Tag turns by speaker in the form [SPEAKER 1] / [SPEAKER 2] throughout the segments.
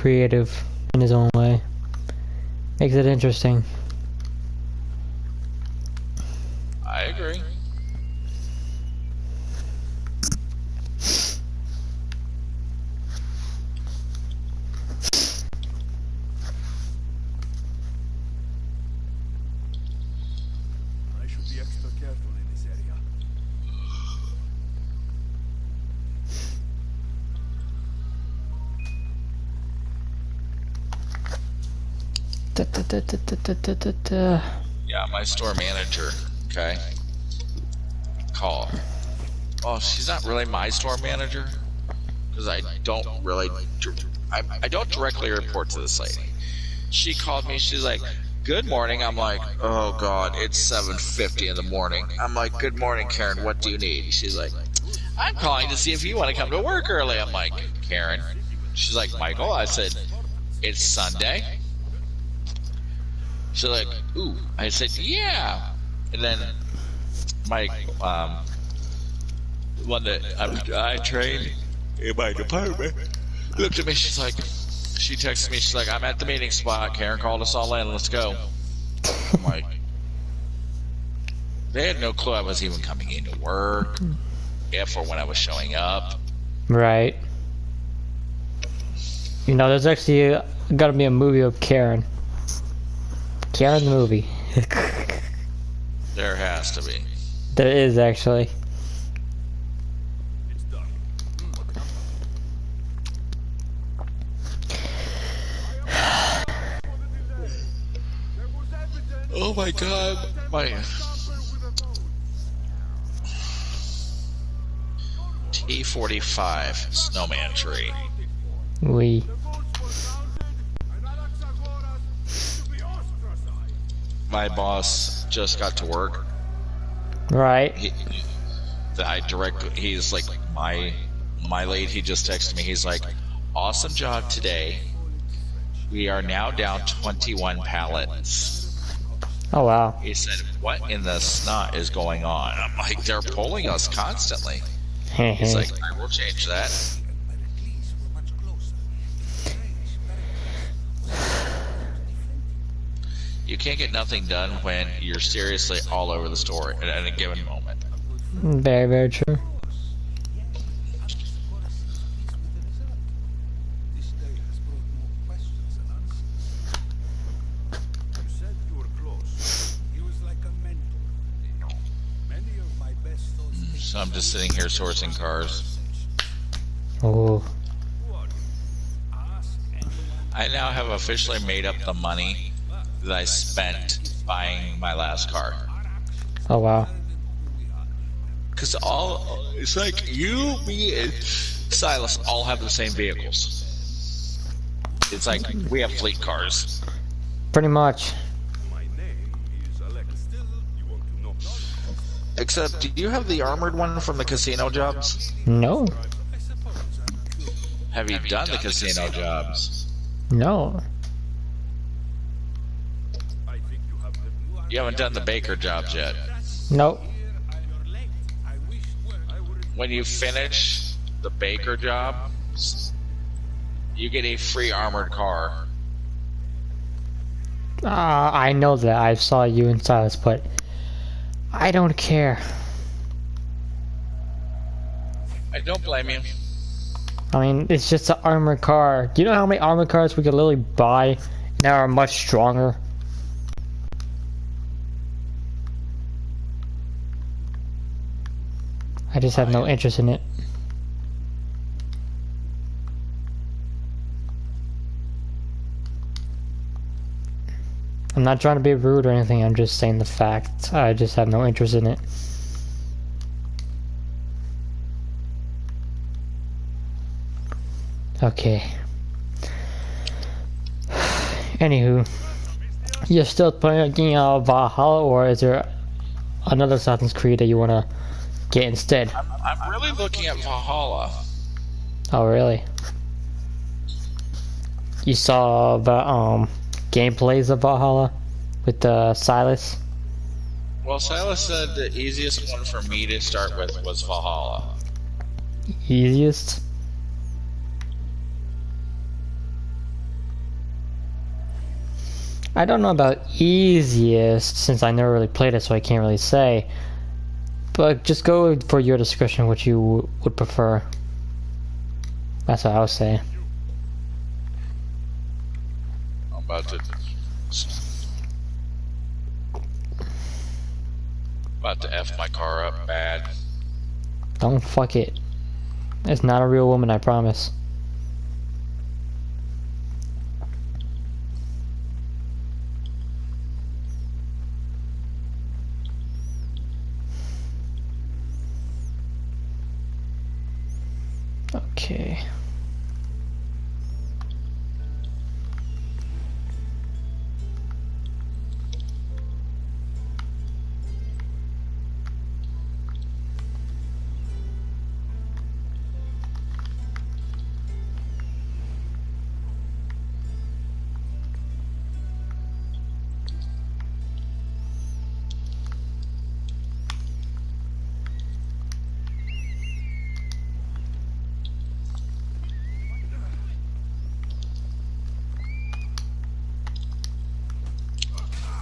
[SPEAKER 1] creative in his own way. Makes it interesting.
[SPEAKER 2] I agree.
[SPEAKER 3] I should be extra careful in this area.
[SPEAKER 2] Yeah, my store manager. Okay. Call. Oh, she's not really my store manager because I don't really. I don't directly report to this lady. She called me. She's like, "Good morning." I'm like, "Oh God, it's 7:50 in the morning." I'm like, "Good morning, Karen. What do you need?" She's like, "I'm calling to see if you want to come to work early." I'm like, "Karen." She's like, "Michael." I said, "It's Sunday." She's like, "Ooh." I said, "Yeah." And then my one that I trained in my department looked at me. She's like, she texted me. She's like, "I'm at the meeting spot. Karen called us all in. Let's go." I'm like, they had no clue I was even coming into work, if or when I was showing up.
[SPEAKER 1] Right. You know, there's actually gotta be a movie of Karen. Karen the movie.
[SPEAKER 2] There has to be.
[SPEAKER 1] There is actually.
[SPEAKER 3] It's done.
[SPEAKER 2] Oh my God, my T-45 snowman tree.
[SPEAKER 1] We.
[SPEAKER 2] My boss just got to work.
[SPEAKER 1] Right.
[SPEAKER 2] He's like my lead. He just texted me. He's like, "Awesome job today. We are now down 21 pallets."
[SPEAKER 1] Oh wow.
[SPEAKER 2] He said, "What in the snot is going on?" I'm like, "They're pulling us constantly." He's like, "I will change that." You can't get nothing done when you're seriously all over the store at any given moment.
[SPEAKER 1] Very, very true.
[SPEAKER 2] So I'm just sitting here sourcing cars.
[SPEAKER 1] Oh.
[SPEAKER 2] I now have officially made up the money that I spent buying my last car.
[SPEAKER 1] Oh wow.
[SPEAKER 2] Because it's like you, me, and Silas all have the same vehicles. It's like we have fleet cars.
[SPEAKER 1] Pretty much.
[SPEAKER 2] Except, do you have the armored one from the casino jobs?
[SPEAKER 1] No.
[SPEAKER 2] Have you done the casino jobs?
[SPEAKER 1] No.
[SPEAKER 2] You haven't done the Baker jobs yet.
[SPEAKER 1] Nope.
[SPEAKER 2] When you finish the Baker job, you get a free armored car.
[SPEAKER 1] I know that. I saw you and Silas, but I don't care.
[SPEAKER 2] I don't blame you.
[SPEAKER 1] I mean, it's just an armored car. Do you know how many armored cars we could literally buy that are much stronger? I just have no interest in it. I'm not trying to be rude or anything, I'm just saying the fact. I just have no interest in it. Okay. Anywho, you're still playing Valhalla, or is there another Assassin's Creed that you want to get instead?
[SPEAKER 2] I'm really looking at Valhalla.
[SPEAKER 1] Oh, really? You saw the gameplays of Valhalla with Silas?
[SPEAKER 2] Well, Silas said the easiest one for me to start with was Valhalla.
[SPEAKER 1] Easiest? I don't know about easiest since I never really played it, so I can't really say. But just go for your discretion, what you would prefer. That's what I would say.
[SPEAKER 2] I'm about to F my car up bad.
[SPEAKER 1] Don't fuck it. It's not a real woman, I promise. Okay.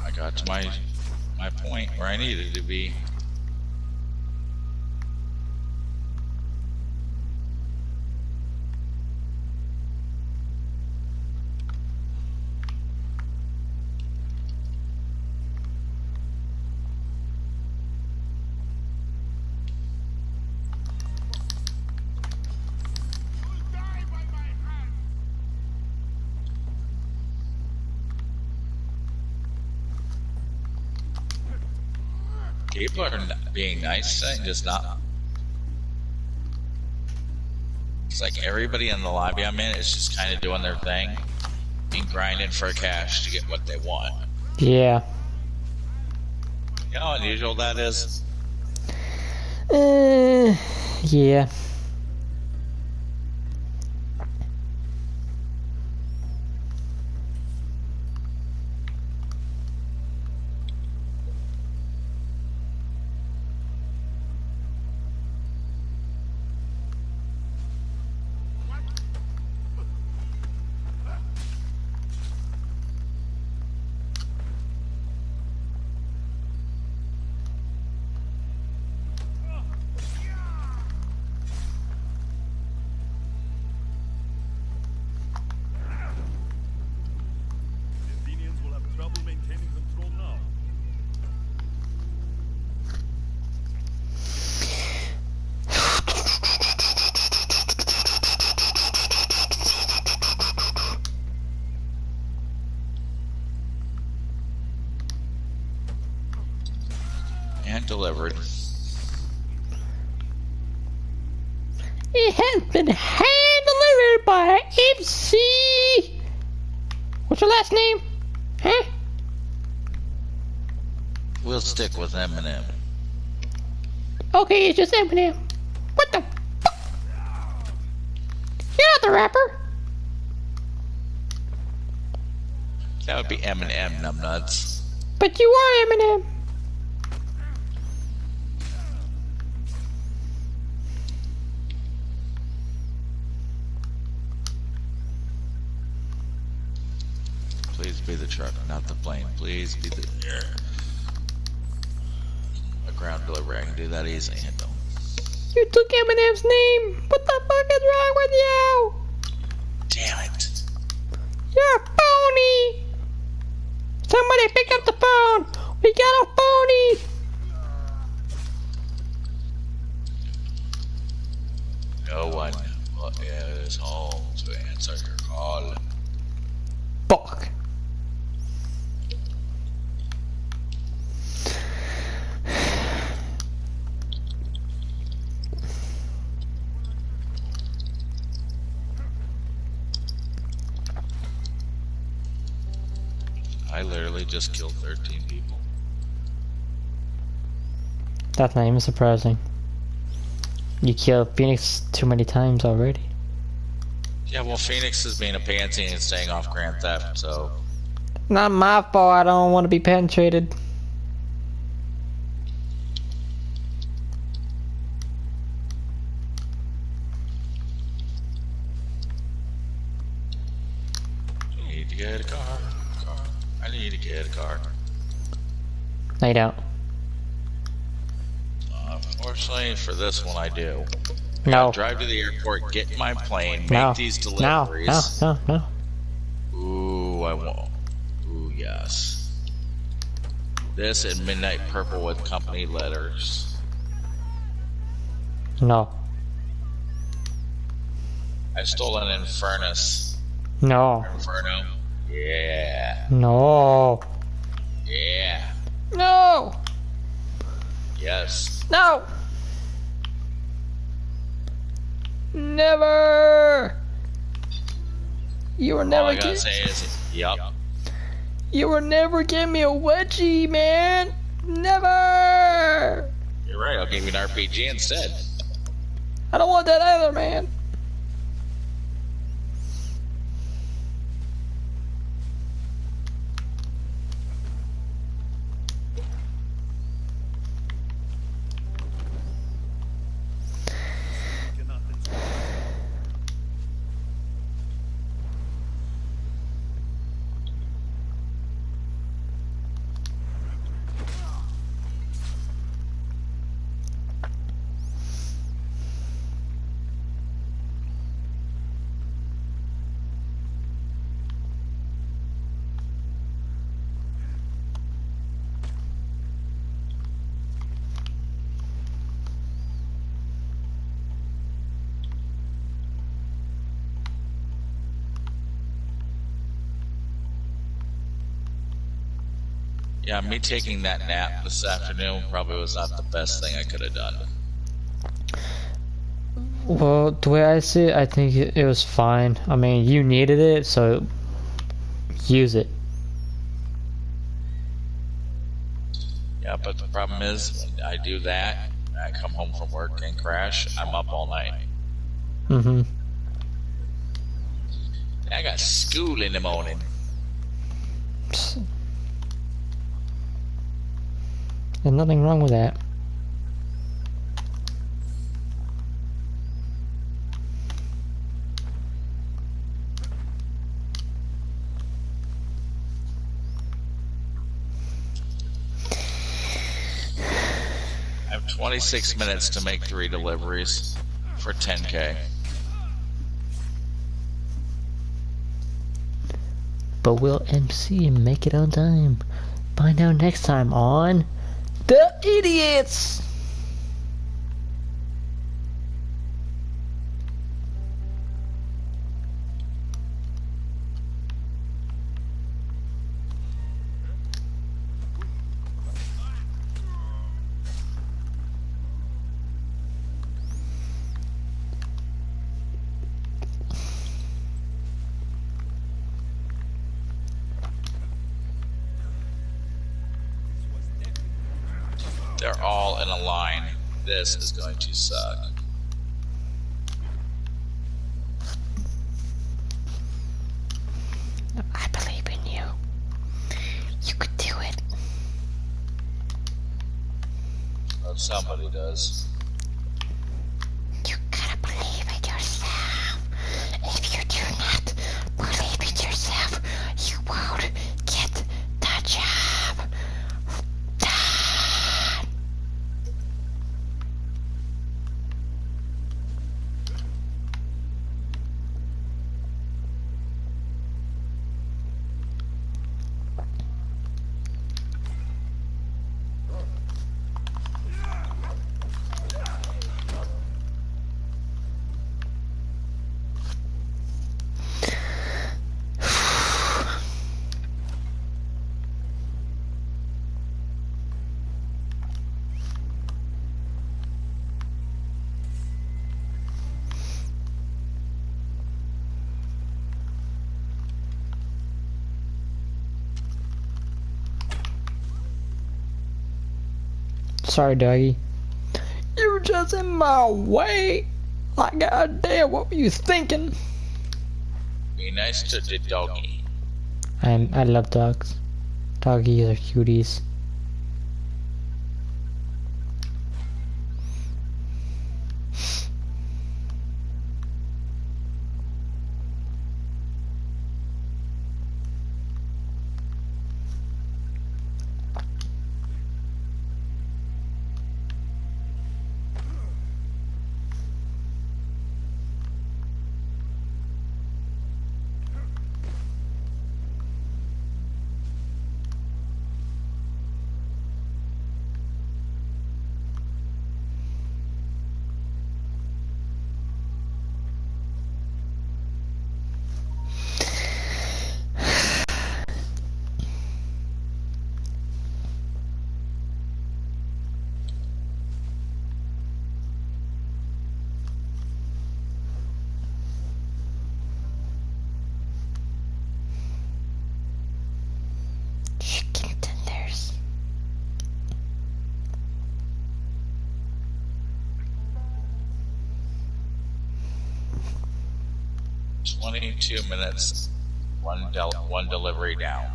[SPEAKER 2] I got to my point where I needed to be. People are being nice, just not. It's like everybody in the lobby I'm in is just kind of doing their thing and grinding for cash to get what they want.
[SPEAKER 1] Yeah.
[SPEAKER 2] You know how unusual that is?
[SPEAKER 1] Yeah.
[SPEAKER 3] The Athenians will have trouble maintaining control now.
[SPEAKER 2] And delivered.
[SPEAKER 1] It has been hand delivered by MC. What's your last name? Huh?
[SPEAKER 2] We'll stick with Eminem.
[SPEAKER 1] Okay, it's just Eminem. What the fuck? You're not the rapper.
[SPEAKER 2] That would be Eminem, numbnuts.
[SPEAKER 1] But you are Eminem.
[SPEAKER 2] Please be the truck, not the plane. Please be the a ground delivery. I can do that easy.
[SPEAKER 1] You took Eminem's name. What the fuck is wrong with you?
[SPEAKER 2] Damn it.
[SPEAKER 1] You're a phony. Somebody pick up the phone. We got a phony.
[SPEAKER 2] No one is home to answer your call.
[SPEAKER 1] Fuck.
[SPEAKER 2] I literally just killed 13 people.
[SPEAKER 1] That's not even surprising. You killed Phoenix too many times already.
[SPEAKER 2] Yeah, well, Phoenix is being a pansy and staying off Grand Theft, so...
[SPEAKER 1] Not my fault. I don't want to be penetrated.
[SPEAKER 2] You need to get a car. I need to get a car.
[SPEAKER 1] No, you don't.
[SPEAKER 2] Unfortunately, for this one, I do. I
[SPEAKER 1] No.
[SPEAKER 2] gotta drive to the airport, get in my plane, make
[SPEAKER 1] No.
[SPEAKER 2] these
[SPEAKER 1] No.
[SPEAKER 2] deliveries.
[SPEAKER 1] No. No. No.
[SPEAKER 2] Ooh, I won't. Ooh, yes. This and midnight purple with company letters.
[SPEAKER 1] No.
[SPEAKER 2] I stole an Infernus.
[SPEAKER 1] No.
[SPEAKER 2] Inferno. Yeah.
[SPEAKER 1] No.
[SPEAKER 2] Yeah.
[SPEAKER 1] No.
[SPEAKER 2] Yes.
[SPEAKER 1] No. Never. You were
[SPEAKER 2] All
[SPEAKER 1] never
[SPEAKER 2] I gotta say is, yup.
[SPEAKER 1] You will never give me a wedgie, man. Never.
[SPEAKER 2] You're right, I'll give you an RPG instead.
[SPEAKER 1] I don't want that either, man.
[SPEAKER 3] Cannot enter.
[SPEAKER 2] Yeah, me taking that nap this afternoon probably was not the best thing I could have done.
[SPEAKER 1] Well, the way I see it, I think it was fine. I mean, you needed it, so use it.
[SPEAKER 2] Yeah, but the problem is, when I do that, I come home from work and crash, I'm up all night.
[SPEAKER 1] Mm-hmm.
[SPEAKER 2] I got school in the morning.
[SPEAKER 1] There's nothing wrong with that.
[SPEAKER 2] I have 26 minutes to make 3 deliveries for 10K.
[SPEAKER 1] But will MC make it on time? Find out next time on The Idiots!
[SPEAKER 2] They're all in a line. This is going to suck.
[SPEAKER 1] I believe in you. You could do it.
[SPEAKER 2] Well, somebody does.
[SPEAKER 1] You gotta believe in yourself. If you do not believe in yourself, you won't get the job done. Sorry, doggy. You were just in my way. Like, goddamn, what were you thinking?
[SPEAKER 2] Be nice to the doggy.
[SPEAKER 1] I love dogs. Doggies are cuties.
[SPEAKER 2] 22 minutes, one delivery down.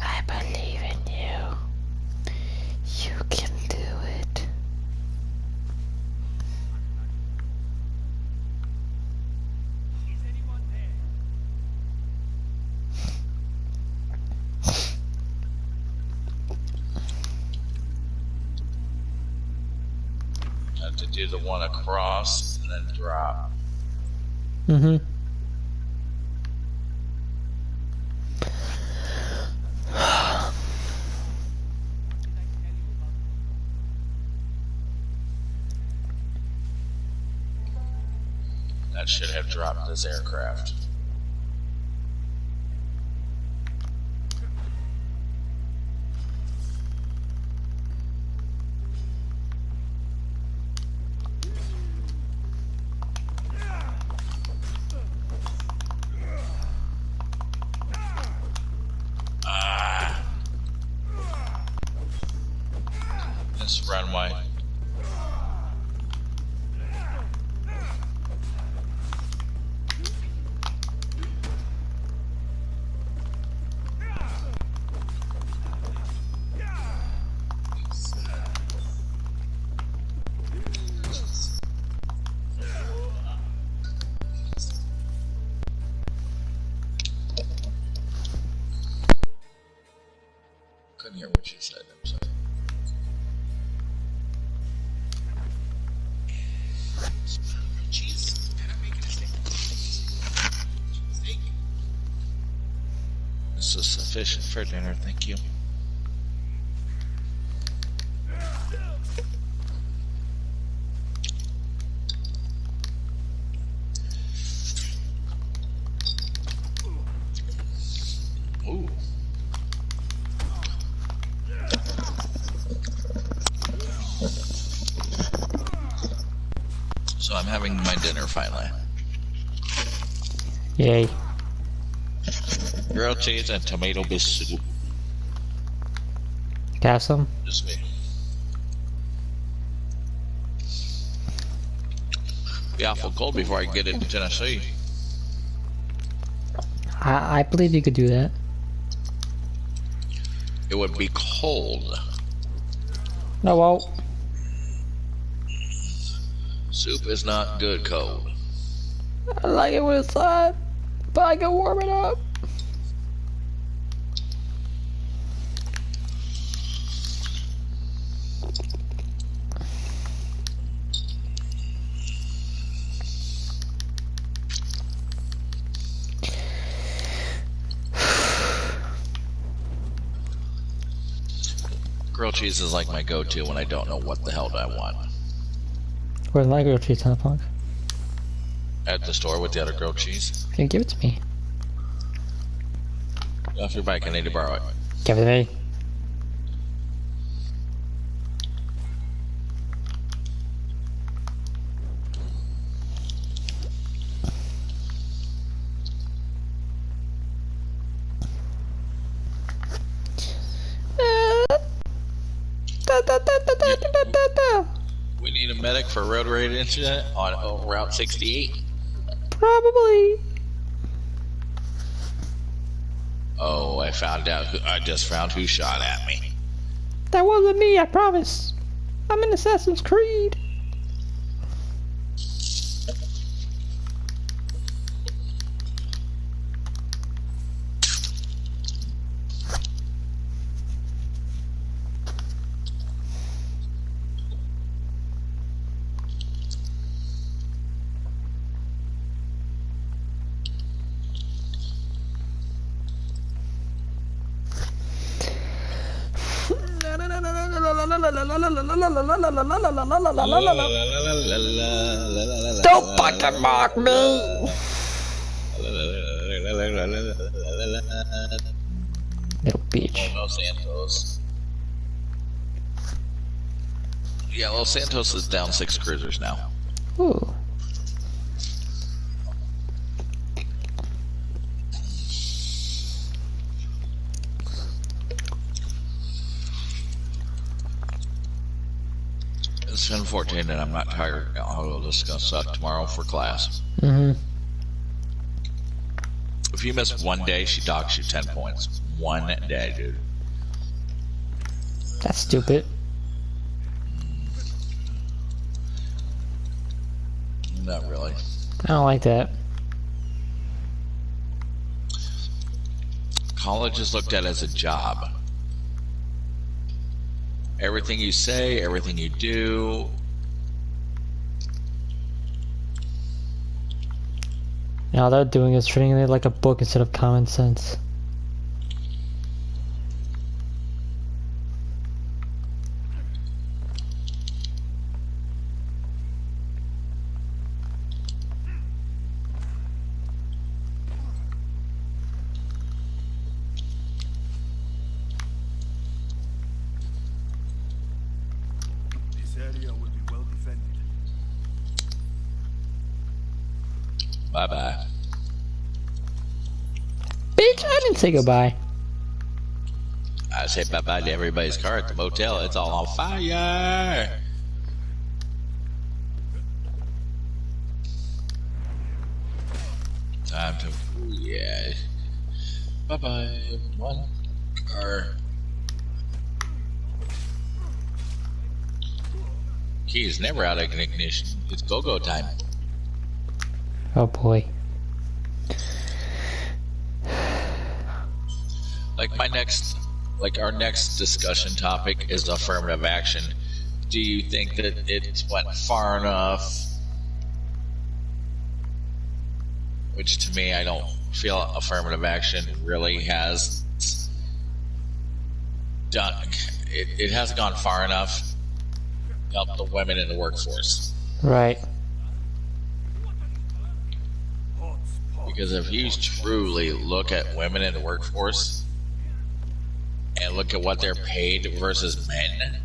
[SPEAKER 1] I believe in you. You can do it.
[SPEAKER 2] Have to do the one across and then drop.
[SPEAKER 1] Mm-hmm.
[SPEAKER 2] That should have dropped this aircraft. This runway. Couldn't hear what you said, I'm sorry. This is sufficient for dinner, thank you. Ooh. So I'm having my dinner finally.
[SPEAKER 1] Yay.
[SPEAKER 2] Grilled cheese and tomato bisque soup.
[SPEAKER 1] Have some?
[SPEAKER 2] Just me. Be awful cold before I get into Tennessee.
[SPEAKER 1] I believe you could do that.
[SPEAKER 2] It would be cold.
[SPEAKER 1] No, well.
[SPEAKER 2] Soup is not good cold.
[SPEAKER 1] I like it when it's hot, but I can warm it up.
[SPEAKER 2] Grilled cheese is like my go-to when I don't know what the hell I want.
[SPEAKER 1] Where's my grilled cheese, huh, punk?
[SPEAKER 2] At the store with the other grilled cheese.
[SPEAKER 1] You can give it to me.
[SPEAKER 2] Off your bike, I need to borrow it.
[SPEAKER 1] Give it to me.
[SPEAKER 2] We need a medic for road rage incident on Route 68.
[SPEAKER 1] Probably.
[SPEAKER 2] Oh, I found out. I just found who shot at me.
[SPEAKER 1] That wasn't me, I promise. I'm in Assassin's Creed. Don't fucking mock me! Little bitch.
[SPEAKER 2] Los Santos. Yeah, Los Santos is down 6 cruisers now.
[SPEAKER 1] Ooh.
[SPEAKER 2] It's unfortunate that I'm not tired. I'll discuss that tomorrow for class.
[SPEAKER 1] Mm-hmm.
[SPEAKER 2] If you miss one day, she docks you 10 points. One day, dude.
[SPEAKER 1] That's stupid.
[SPEAKER 2] Not really.
[SPEAKER 1] I don't like that.
[SPEAKER 2] College is looked at as a job. Everything you say, everything you do.
[SPEAKER 1] And all they're doing is treating it like a book instead of common sense.
[SPEAKER 3] This area will be well defended.
[SPEAKER 2] Bye-bye.
[SPEAKER 1] Bitch, I didn't say goodbye.
[SPEAKER 2] I say bye-bye to everybody's car at the motel. It's all on fire. Time to... Ooh, yeah. Bye-bye, everyone. Car. Key is never out of ignition. It's go-go time.
[SPEAKER 1] Oh boy.
[SPEAKER 2] Our next discussion topic is affirmative action. Do you think that it went far enough? Which to me, I don't feel affirmative action really has done. It hasn't gone far enough to help the women in the workforce.
[SPEAKER 1] Right.
[SPEAKER 2] Because if you truly look at women in the workforce and look at what they're paid versus men,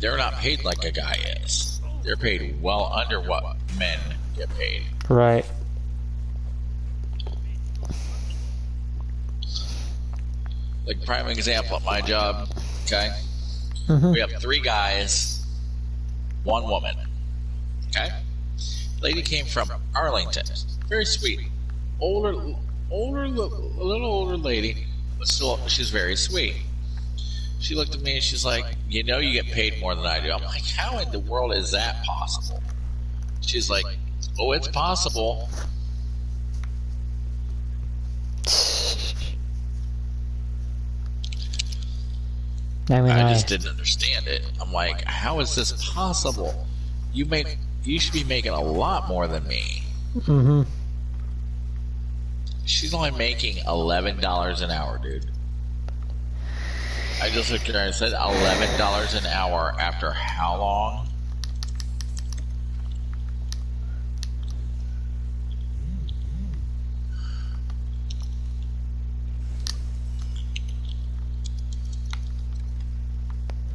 [SPEAKER 2] they're not paid like a guy is. They're paid well under what men get paid.
[SPEAKER 1] Right.
[SPEAKER 2] Like prime example at my job, okay?
[SPEAKER 1] Mm-hmm.
[SPEAKER 2] We have 3 guys, 1 woman. Okay? Lady came from Arlington. Very sweet. A little older lady, but still, she's very sweet. She looked at me and she's like, you know you get paid more than I do. I'm like, how in the world is that possible? She's like, oh, it's possible. I just didn't understand it. I'm like, how is this possible? You should be making a lot more than me.
[SPEAKER 1] Mm-hmm.
[SPEAKER 2] She's only making $11 an hour, dude. I just looked at her and said, $11 an hour after how long?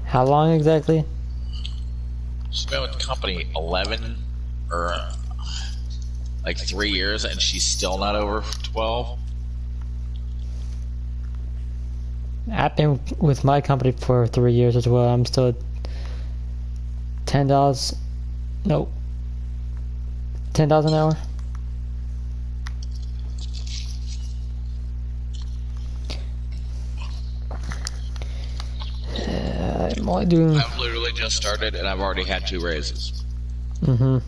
[SPEAKER 1] How long exactly?
[SPEAKER 2] She's been with the company 11 or like 3 years, and she's still not over 12.
[SPEAKER 1] I've been with my company for 3 years as well. I'm still at $10. Nope. $10 an hour. I'm only doing.
[SPEAKER 2] I've literally just started, and I've already had 2 raises.
[SPEAKER 1] Mm-hmm.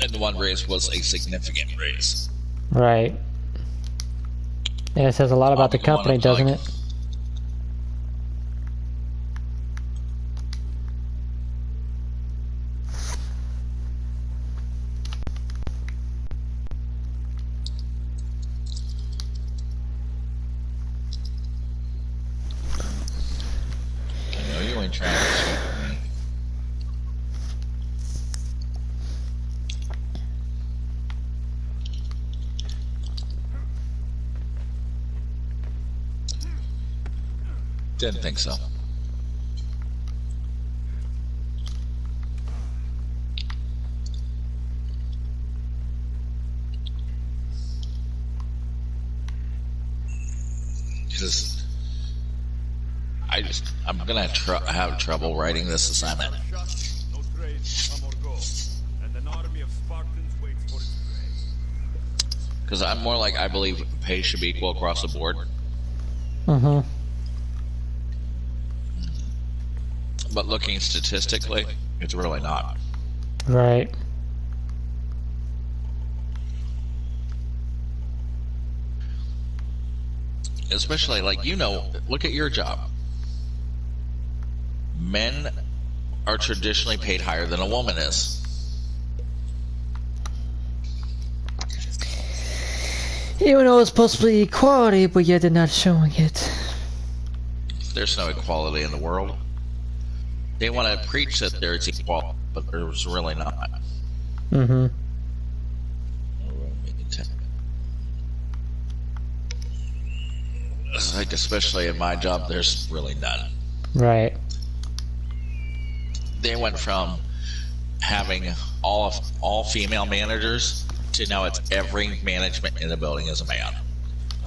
[SPEAKER 2] And the one raise was a significant raise.
[SPEAKER 1] Right. And it says a lot about the company, doesn't it?
[SPEAKER 2] I know you ain't trying to cheat me. Didn't think so. Because I'm gonna have trouble writing this assignment.
[SPEAKER 3] Shot, no trade, come or go. And an army of Spartans waits for its prey.
[SPEAKER 2] Because I'm more like, I believe pay should be equal across the board.
[SPEAKER 1] Mm-hmm.
[SPEAKER 2] But looking statistically, it's really not.
[SPEAKER 1] Right.
[SPEAKER 2] Especially, like, look at your job. Men are traditionally paid higher than a woman is.
[SPEAKER 1] Even though it's supposed to be equality, but yet they're not showing it.
[SPEAKER 2] There's no equality in the world. They want to preach that there's equality, but there's really not.
[SPEAKER 1] Mm-hmm.
[SPEAKER 2] It's like, especially in my job, there's really none.
[SPEAKER 1] Right.
[SPEAKER 2] They went from having all female managers to now it's every management in the building is a man.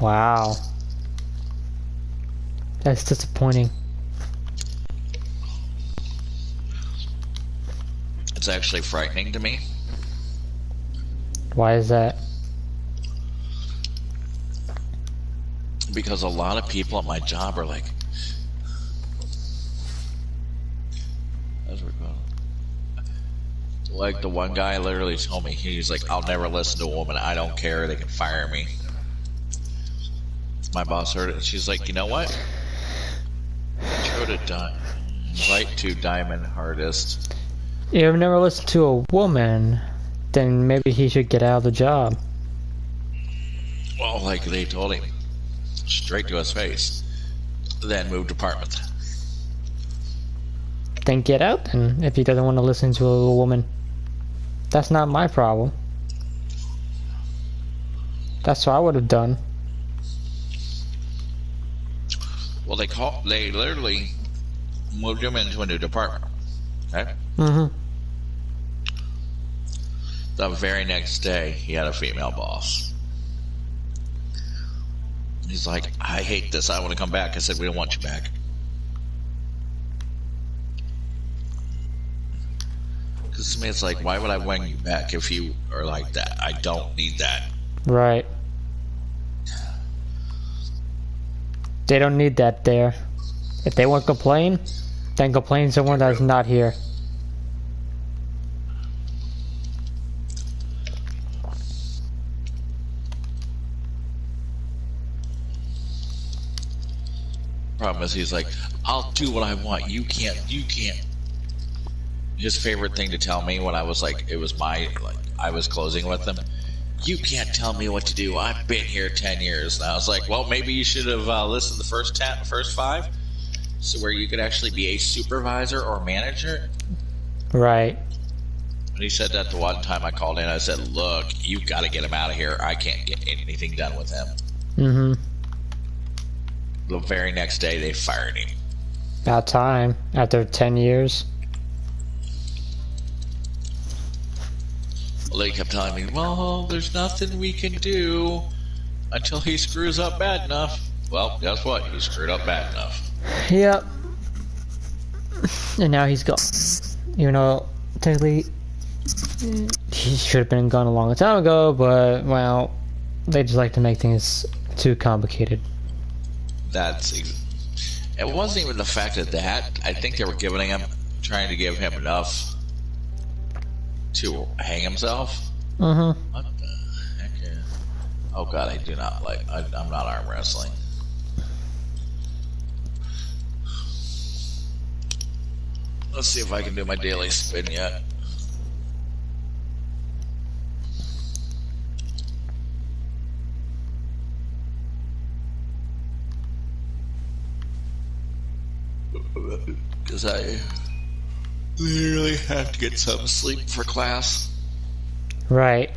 [SPEAKER 1] Wow. That's disappointing.
[SPEAKER 2] It's actually frightening to me.
[SPEAKER 1] Why is that?
[SPEAKER 2] Because a lot of people at my job are like, like the one guy literally told me, he's like, I'll never listen to a woman. I don't care. They can fire me. My boss heard it, and she's like, you know what? Go to right to Diamond Hardest.
[SPEAKER 1] If you've never listened to a woman, then maybe he should get out of the job.
[SPEAKER 2] Well, like they told him, straight to his face, then move department.
[SPEAKER 1] Then get out then, if he doesn't want to listen to a woman. That's not my problem. That's what I would have done.
[SPEAKER 2] Well, they literally moved him into a new department. Okay?
[SPEAKER 1] Mm-hmm.
[SPEAKER 2] The very next day, he had a female boss. He's like, I hate this. I want to come back. I said, we don't want you back. Because to me, it's like, why would I want you back if you are like that? I don't need that.
[SPEAKER 1] Right. They don't need that there. If they want to complain, then complain to someone that's not here.
[SPEAKER 2] Problem is, he's like, I'll do what I want. You can't. His favorite thing to tell me when I was like, I was closing with them. You can't tell me what to do. I've been here 10 years. And I was like, well, maybe you should have listened to the first 5, so where you could actually be a supervisor or manager.
[SPEAKER 1] Right.
[SPEAKER 2] And he said that the one time I called in, I said, look, you got to get him out of here. I can't get anything done with him.
[SPEAKER 1] Mm-hmm.
[SPEAKER 2] The very next day, they fired him.
[SPEAKER 1] About time. After 10 years.
[SPEAKER 2] Well, they kept telling me, well, there's nothing we can do until he screws up bad enough. Well, guess what? He screwed up bad enough.
[SPEAKER 1] Yep. And now he's gone. Even though, technically, he should have been gone a long time ago, but, well, they just like to make things too complicated.
[SPEAKER 2] It wasn't even the fact of that. I think they were trying to give him enough to hang himself.
[SPEAKER 1] Mm-hmm.
[SPEAKER 2] What the heck? Oh god, I do not like. I'm not arm wrestling. Let's see if I can do my daily spin yet. Because I literally have to get some sleep for class.
[SPEAKER 1] Right.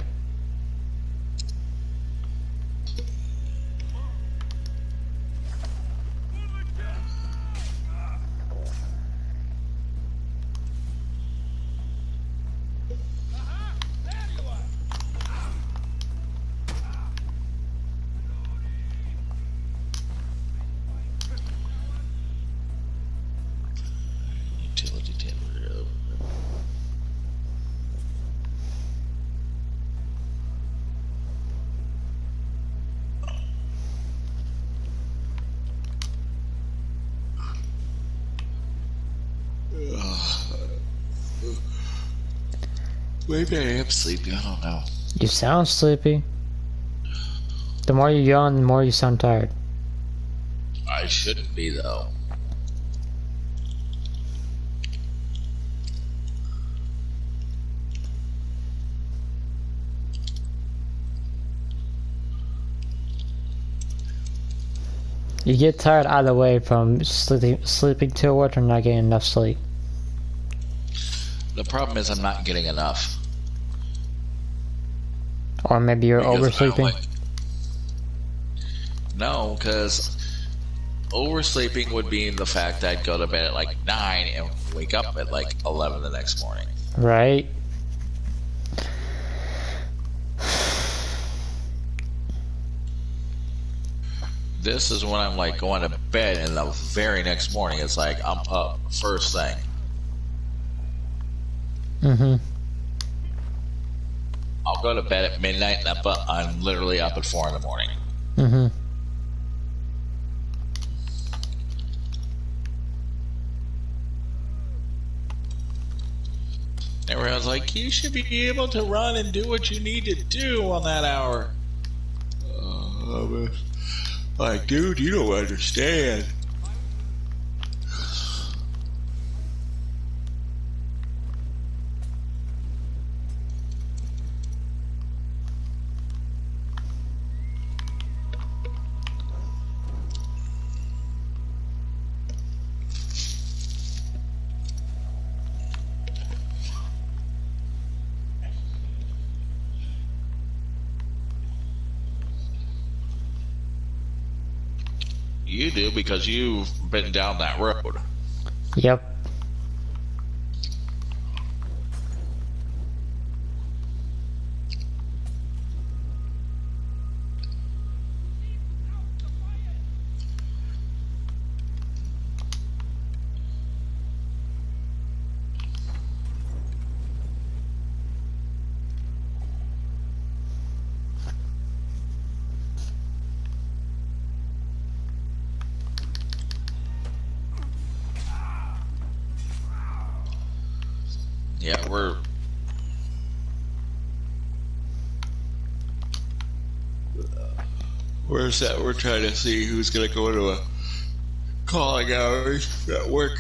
[SPEAKER 2] Maybe I am sleepy. I don't know.
[SPEAKER 1] You sound sleepy. The more you yawn, the more you sound tired.
[SPEAKER 2] I shouldn't be though.
[SPEAKER 1] You get tired either way from sleeping too much or not getting enough sleep.
[SPEAKER 2] The problem is I'm not getting enough.
[SPEAKER 1] Or maybe you're
[SPEAKER 2] Because
[SPEAKER 1] oversleeping.
[SPEAKER 2] No, because oversleeping would be the fact that I'd go to bed at like 9 and wake up at like 11 the next morning.
[SPEAKER 1] Right?
[SPEAKER 2] This is when I'm like going to bed, and the very next morning it's like I'm up first thing.
[SPEAKER 1] Mm-hmm.
[SPEAKER 2] I'll go to bed at midnight and I'm literally up at 4 in the morning.
[SPEAKER 1] Mm-hmm.
[SPEAKER 2] Everyone's like, you should be able to run and do what you need to do on that hour. Like, dude, you don't understand. You do because you've been down that road.
[SPEAKER 1] Yep.
[SPEAKER 2] Yeah, where's that? We're trying to see who's going to go into a calling hours at work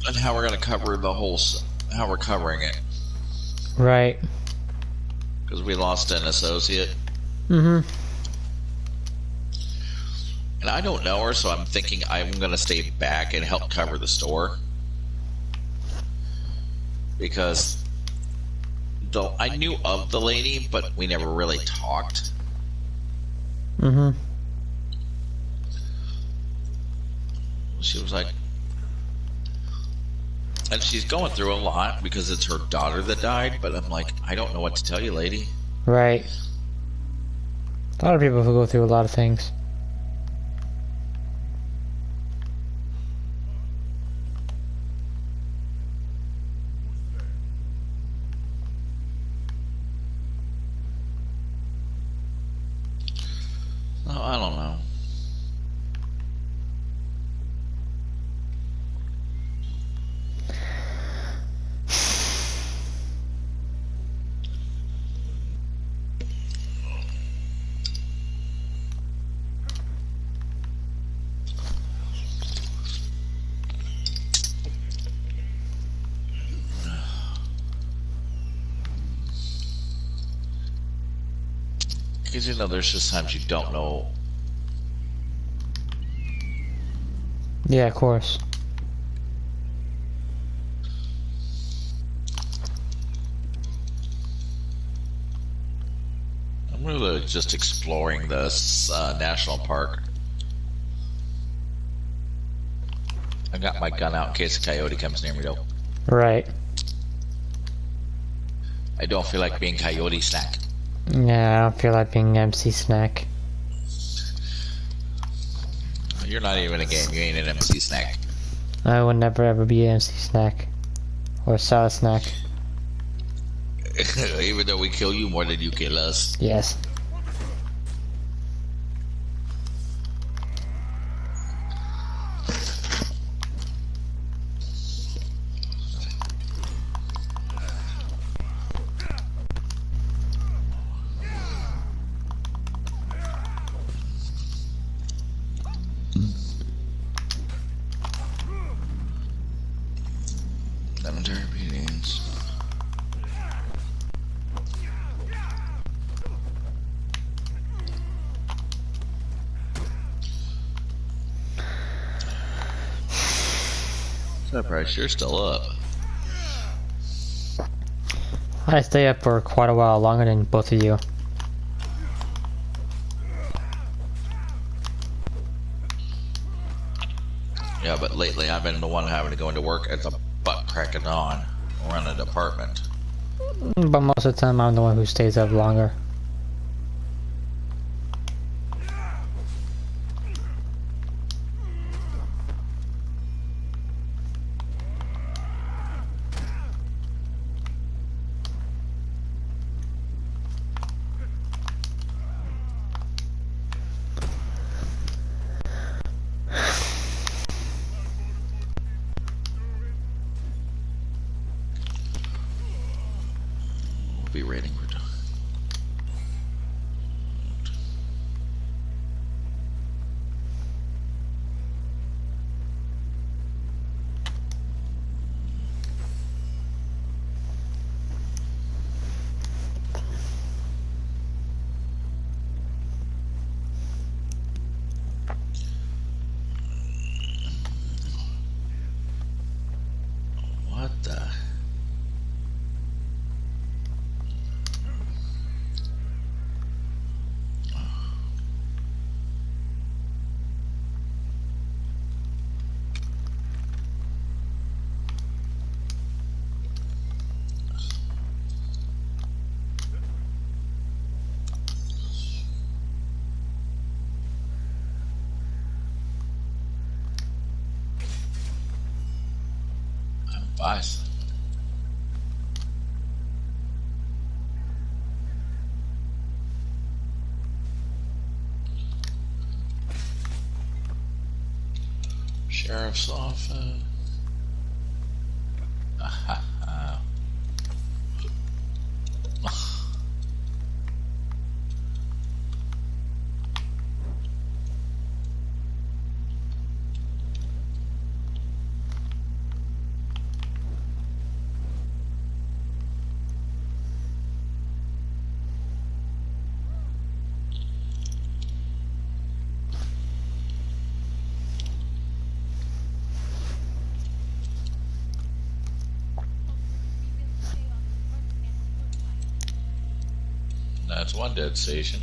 [SPEAKER 2] and how we're going to cover the whole, how we're covering it.
[SPEAKER 1] Right.
[SPEAKER 2] Because we lost an associate.
[SPEAKER 1] Mm-hmm.
[SPEAKER 2] And I don't know her, so I'm thinking I'm going to stay back and help cover the store. Because though I knew of the lady, but we never really talked.
[SPEAKER 1] Mm-hmm.
[SPEAKER 2] She was like, and she's going through a lot because it's her daughter that died, but I'm like, I don't know what to tell you, lady.
[SPEAKER 1] Right. A lot of people who go through a lot of things.
[SPEAKER 2] Oh, I don't know. Because, you know, there's just times you don't know.
[SPEAKER 1] Yeah, of course.
[SPEAKER 2] I'm really just exploring this national park. I got my gun out in case a coyote comes near me, though.
[SPEAKER 1] Right.
[SPEAKER 2] I don't feel like being coyote snack.
[SPEAKER 1] Yeah, I don't feel like being MC Snack.
[SPEAKER 2] You're not even a game. You ain't an MC snack.
[SPEAKER 1] I would never ever be an MC Snack. Or Salad Snack.
[SPEAKER 2] Even though we kill you more than you kill us.
[SPEAKER 1] Yes.
[SPEAKER 2] Involuntary beatings. Surprise, you're still up.
[SPEAKER 1] I stay up for quite a while longer than both of you.
[SPEAKER 2] Yeah, but lately I've been the one having to go into work at the butt crack of dawn, run a department.
[SPEAKER 1] But most of the time I'm the one who stays up longer.
[SPEAKER 2] We'll be rating for time. What the? Advice. Sheriff's office. That's one dead station.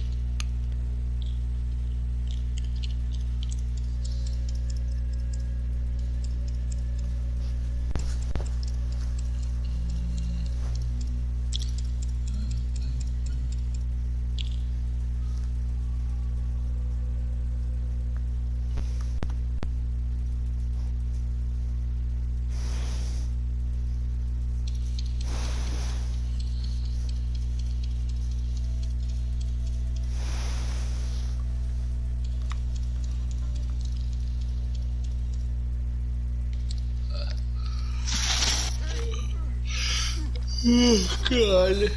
[SPEAKER 2] Oh, God.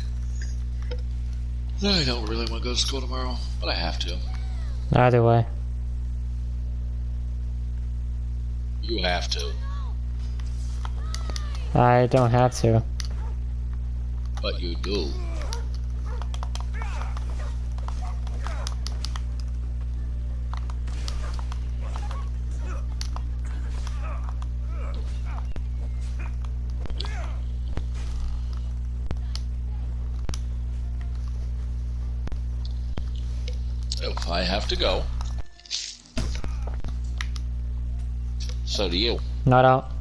[SPEAKER 2] I don't really want to go to school tomorrow, but I have to.
[SPEAKER 1] Either way.
[SPEAKER 2] You have to.
[SPEAKER 1] I don't have to.
[SPEAKER 2] But you do. If I have to go, so do you.
[SPEAKER 1] Not out.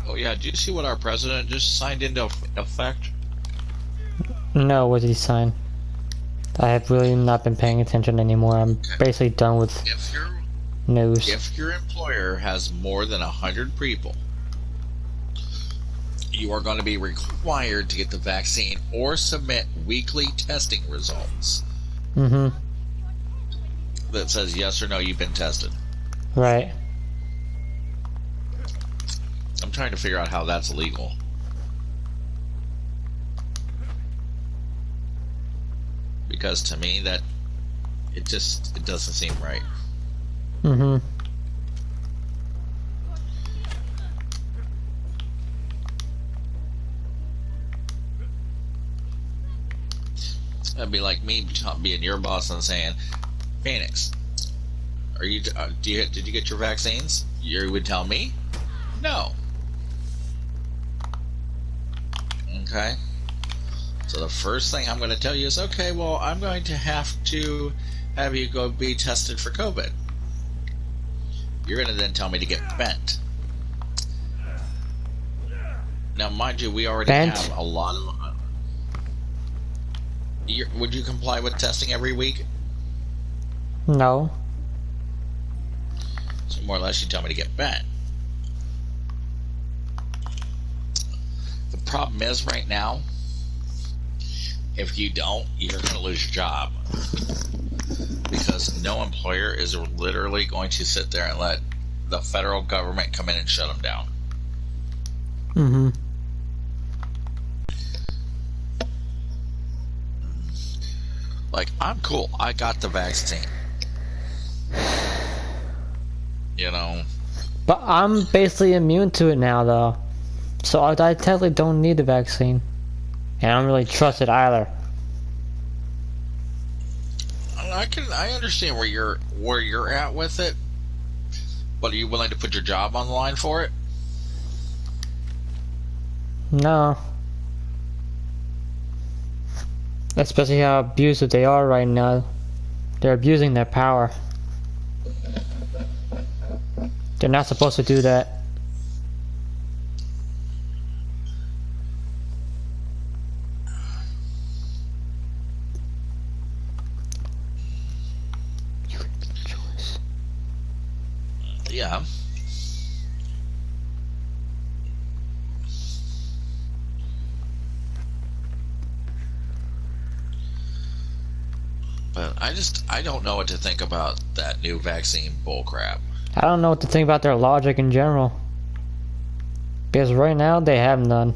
[SPEAKER 2] Oh yeah, do you see what our president just signed into effect?
[SPEAKER 1] No, what did he sign? I have really not been paying attention anymore. I'm basically done with news.
[SPEAKER 2] If your employer has more than 100 people, you are going to be required to get the vaccine or submit weekly testing results.
[SPEAKER 1] Mm-hmm.
[SPEAKER 2] That says yes or no, you've been tested.
[SPEAKER 1] Right.
[SPEAKER 2] I'm trying to figure out how that's legal. Because to me, that It doesn't seem right.
[SPEAKER 1] Mm-hmm.
[SPEAKER 2] That'd be like me being your boss and saying, Phoenix, did you get your vaccines? You would tell me, no. Okay. So the first thing I'm going to tell you is, okay, well, I'm going to have you go be tested for COVID. You're going to then tell me to get bent. Now, mind you, we already have a lot of... would you comply with testing every week?
[SPEAKER 1] No.
[SPEAKER 2] So more or less you tell me to get bent. The problem is right now, if you don't, you're going to lose your job. Because no employer is literally going to sit there and let the federal government come in and shut them down.
[SPEAKER 1] Mm-hmm.
[SPEAKER 2] Like, I'm cool. I got the vaccine. You know?
[SPEAKER 1] But I'm basically immune to it now, though. So I technically don't need the vaccine. And I don't really trust it either.
[SPEAKER 2] I understand where you're at with it. But are you willing to put your job on the line for it?
[SPEAKER 1] No. Especially how abusive they are right now. They're abusing their power. They're not supposed to do that.
[SPEAKER 2] Yeah. But I don't know what to think about that new vaccine bullcrap.
[SPEAKER 1] I don't know what to think about their logic in general. Because right now, they have none.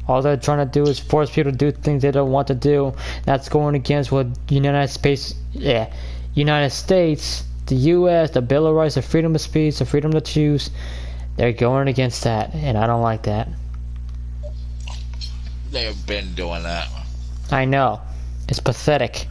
[SPEAKER 1] All they're trying to do is force people to do things they don't want to do. That's going against what United States, the U.S., the Bill of Rights, the freedom of speech, the freedom to choose. They're going against that, and I don't like that.
[SPEAKER 2] They have been doing that.
[SPEAKER 1] I know. It's pathetic.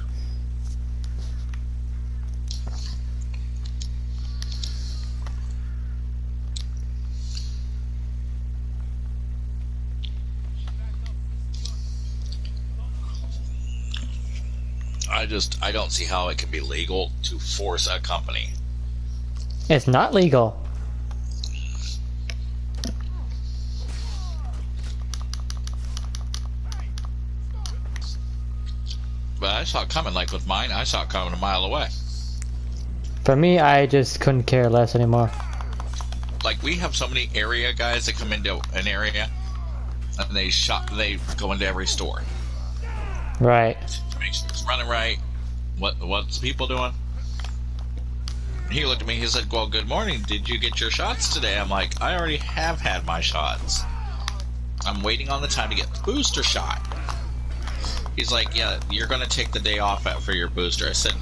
[SPEAKER 2] I don't see how it can be legal to force a company.
[SPEAKER 1] It's not legal.
[SPEAKER 2] But I saw it coming, like with mine, I saw it coming a mile away.
[SPEAKER 1] For me, I just couldn't care less anymore.
[SPEAKER 2] Like, we have so many area guys that come into an area, and they go into every store.
[SPEAKER 1] Right.
[SPEAKER 2] To make sure it's running right. What's the people doing? He looked at me, he said, well, good morning, did you get your shots today? I'm like, I already have had my shots. I'm waiting on the time to get the booster shot. He's like, yeah, you're going to take the day off for your booster. I said,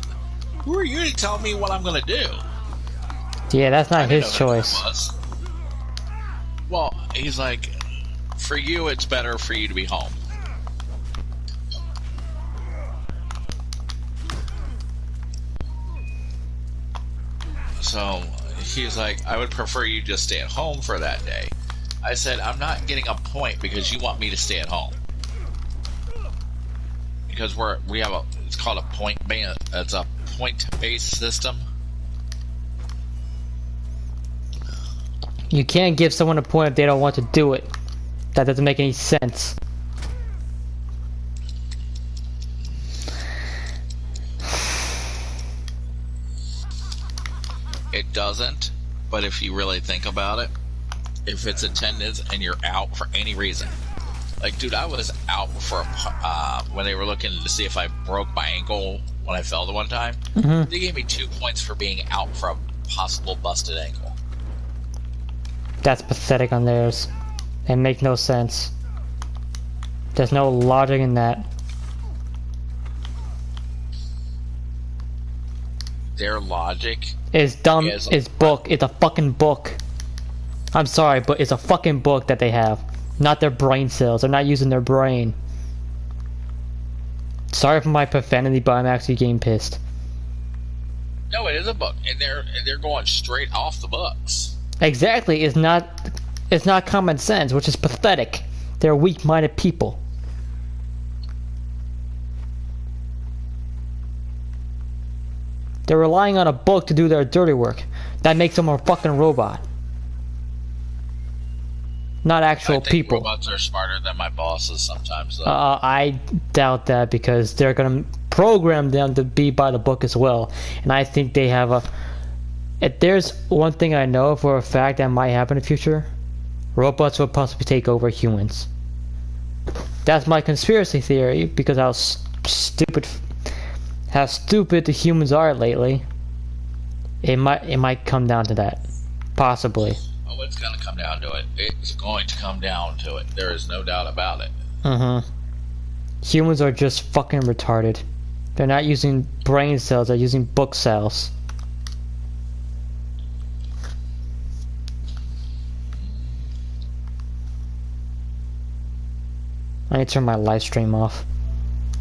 [SPEAKER 2] who are you to tell me what I'm going to do?
[SPEAKER 1] Yeah, that's not his choice.
[SPEAKER 2] Well, he's like, for you, it's better for you to be home. So he's like, I would prefer you just stay at home for that day. I said, I'm not getting a point because you want me to stay at home. Because it's called a it's a point-based system.
[SPEAKER 1] You can't give someone a point if they don't want to do it. That doesn't make any sense.
[SPEAKER 2] It doesn't, but if you really think about it, if it's attendance and you're out for any reason, like, dude, I was out for when they were looking to see if I broke my ankle when I fell the one time.
[SPEAKER 1] Mm-hmm.
[SPEAKER 2] They gave me 2 points for being out for a possible busted ankle.
[SPEAKER 1] That's pathetic on theirs. It makes no sense. There's no logic in that.
[SPEAKER 2] their logic
[SPEAKER 1] It's dumb.
[SPEAKER 2] is
[SPEAKER 1] It's book. It's a fucking book. I'm sorry, but it's a fucking book that they have. Not their brain cells. They're not using their brain. Sorry for my profanity, but I'm actually getting pissed.
[SPEAKER 2] No, it is a book, and they're going straight off the books.
[SPEAKER 1] Exactly. It's not common sense, which is pathetic. They're weak-minded people. They're relying on a book to do their dirty work. That makes them a fucking robot. Not actual
[SPEAKER 2] I think
[SPEAKER 1] people.
[SPEAKER 2] robots are smarter than my bosses sometimes, though.
[SPEAKER 1] I doubt that because they're gonna program them to be by the book as well. And I think they have a... If there's one thing I know for a fact that might happen in the future, robots will possibly take over humans. That's my conspiracy theory because how stupid the humans are lately. It might come down to that. Possibly.
[SPEAKER 2] Oh, it's going to come down to it. It's going to come down to it. There is no doubt about it.
[SPEAKER 1] Humans are just fucking retarded. They're not using brain cells, they're using book cells. I need to turn my live stream off.